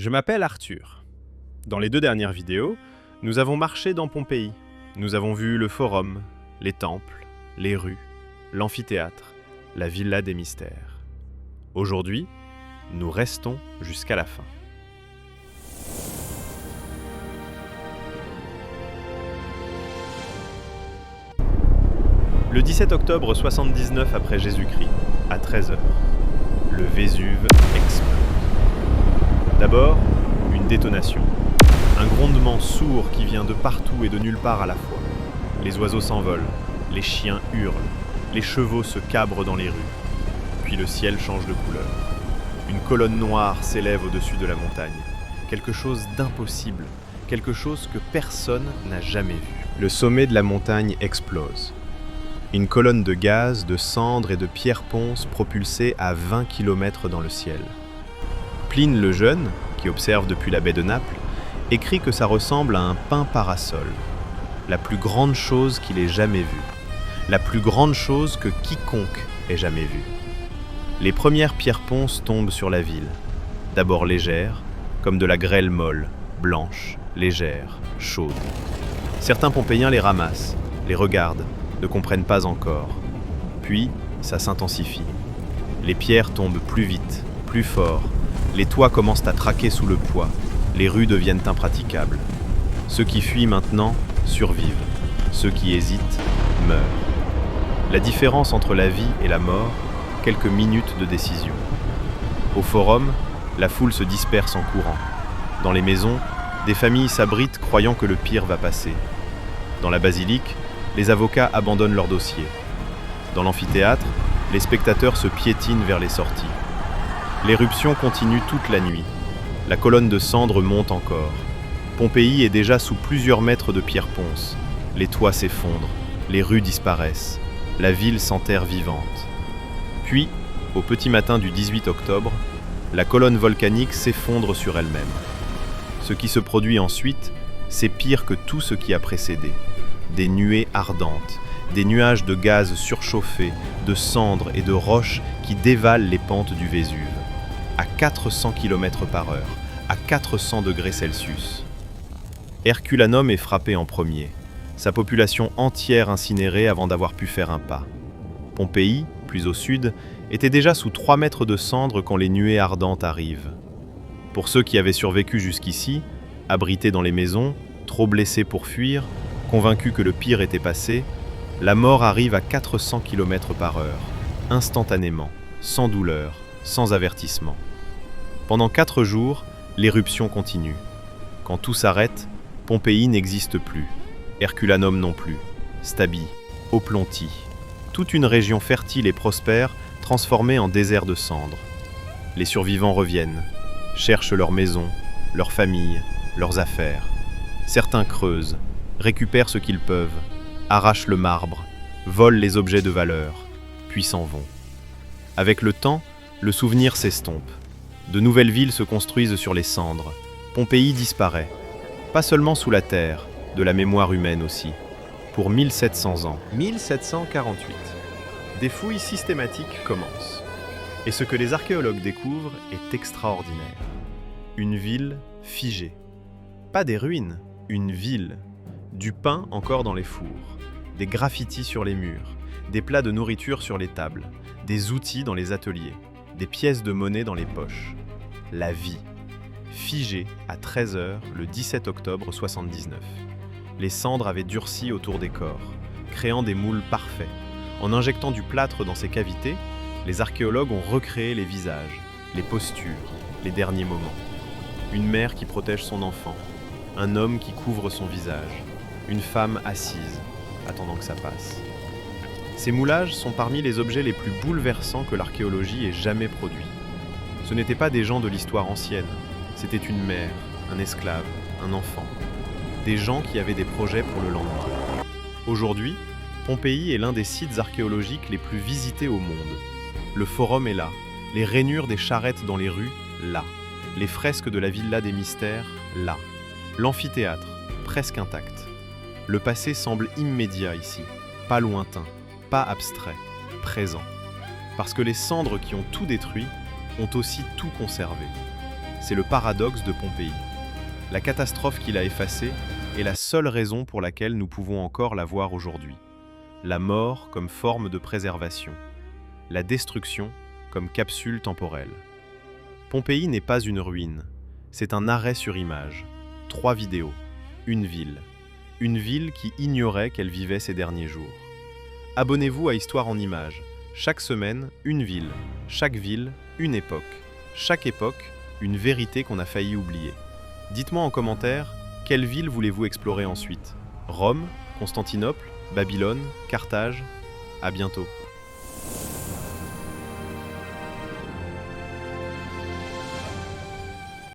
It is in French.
Je m'appelle Arthur. Dans les 2 dernières vidéos, nous avons marché dans Pompéi. Nous avons vu le forum, les temples, les rues, l'amphithéâtre, la villa des mystères. Aujourd'hui, nous restons jusqu'à la fin. Le 17 octobre 79 après Jésus-Christ, à 13h, le Vésuve explose. D'abord, une détonation. Un grondement sourd qui vient de partout et de nulle part à la fois. Les oiseaux s'envolent, les chiens hurlent, les chevaux se cabrent dans les rues. Puis le ciel change de couleur. Une colonne noire s'élève au-dessus de la montagne. Quelque chose d'impossible, quelque chose que personne n'a jamais vu. Le sommet de la montagne explose. Une colonne de gaz, de cendres et de pierres ponces propulsée à 20 km dans le ciel. Pline le Jeune, qui observe depuis la baie de Naples, écrit que ça ressemble à un pain parasol. La plus grande chose qu'il ait jamais vue. La plus grande chose que quiconque ait jamais vue. Les premières pierres ponces tombent sur la ville. D'abord légères, comme de la grêle molle, blanche, légère, chaude. Certains Pompéiens les ramassent, les regardent, ne comprennent pas encore. Puis, ça s'intensifie. Les pierres tombent plus vite, plus fort. Les toits commencent à craquer sous le poids. Les rues deviennent impraticables. Ceux qui fuient maintenant survivent. Ceux qui hésitent meurent. La différence entre la vie et la mort, quelques minutes de décision. Au forum, la foule se disperse en courant. Dans les maisons, des familles s'abritent croyant que le pire va passer. Dans la basilique, les avocats abandonnent leur dossier. Dans l'amphithéâtre, les spectateurs se piétinent vers les sorties. L'éruption continue toute la nuit. La colonne de cendres monte encore. Pompéi est déjà sous plusieurs mètres de pierres ponces. Les toits s'effondrent, les rues disparaissent. La ville s'enterre vivante. Puis, au petit matin du 18 octobre, la colonne volcanique s'effondre sur elle-même. Ce qui se produit ensuite, c'est pire que tout ce qui a précédé. Des nuées ardentes, des nuages de gaz surchauffés, de cendres et de roches qui dévalent les pentes du Vésuve, à 400 km/h, à 400 degrés Celsius. Herculanum est frappé en premier, sa population entière incinérée avant d'avoir pu faire un pas. Pompéi, plus au sud, était déjà sous 3 mètres de cendres quand les nuées ardentes arrivent. Pour ceux qui avaient survécu jusqu'ici, abrités dans les maisons, trop blessés pour fuir, convaincus que le pire était passé, la mort arrive à 400 km/h, instantanément, sans douleur, sans avertissement. Pendant 4 jours, l'éruption continue. Quand tout s'arrête, Pompéi n'existe plus, Herculanum non plus, Stabi, Oplonti, toute une région fertile et prospère transformée en désert de cendres. Les survivants reviennent, cherchent leurs maisons, leurs familles, leurs affaires. Certains creusent, récupèrent ce qu'ils peuvent, arrachent le marbre, volent les objets de valeur, puis s'en vont. Avec le temps, le souvenir s'estompe. De nouvelles villes se construisent sur les cendres. Pompéi disparaît, pas seulement sous la terre, de la mémoire humaine aussi. Pour 1700 ans, 1748, des fouilles systématiques commencent. Et ce que les archéologues découvrent est extraordinaire. Une ville figée. Pas des ruines, une ville. Du pain encore dans les fours, des graffitis sur les murs, des plats de nourriture sur les tables, des outils dans les ateliers, des pièces de monnaie dans les poches. La vie, figée à 13h le 17 octobre 79. Les cendres avaient durci autour des corps, créant des moules parfaits. En injectant du plâtre dans ces cavités, les archéologues ont recréé les visages, les postures, les derniers moments. Une mère qui protège son enfant, un homme qui couvre son visage, une femme assise, attendant que ça passe. Ces moulages sont parmi les objets les plus bouleversants que l'archéologie ait jamais produits. Ce n'étaient pas des gens de l'histoire ancienne, c'était une mère, un esclave, un enfant. Des gens qui avaient des projets pour le lendemain. Aujourd'hui, Pompéi est l'un des sites archéologiques les plus visités au monde. Le forum est là, les rainures des charrettes dans les rues, là. Les fresques de la villa des mystères, là. L'amphithéâtre, presque intact. Le passé semble immédiat ici, pas lointain, pas abstrait, présent. Parce que les cendres qui ont tout détruit ont aussi tout conservé. c'est le paradoxe de Pompéi. La catastrophe qu'il a effacée est la seule raison pour laquelle nous pouvons encore la voir aujourd'hui. La mort comme forme de préservation, la destruction comme capsule temporelle. Pompéi n'est pas une ruine, c'est un arrêt sur image. 3 vidéos, une ville qui ignorait qu'elle vivait ces derniers jours. Abonnez-vous à Histoire en images. Chaque semaine, une ville, chaque ville, une époque. Chaque époque, une vérité qu'on a failli oublier. Dites-moi en commentaire, quelle ville voulez-vous explorer ensuite? Rome, Constantinople, Babylone, Carthage? À bientôt.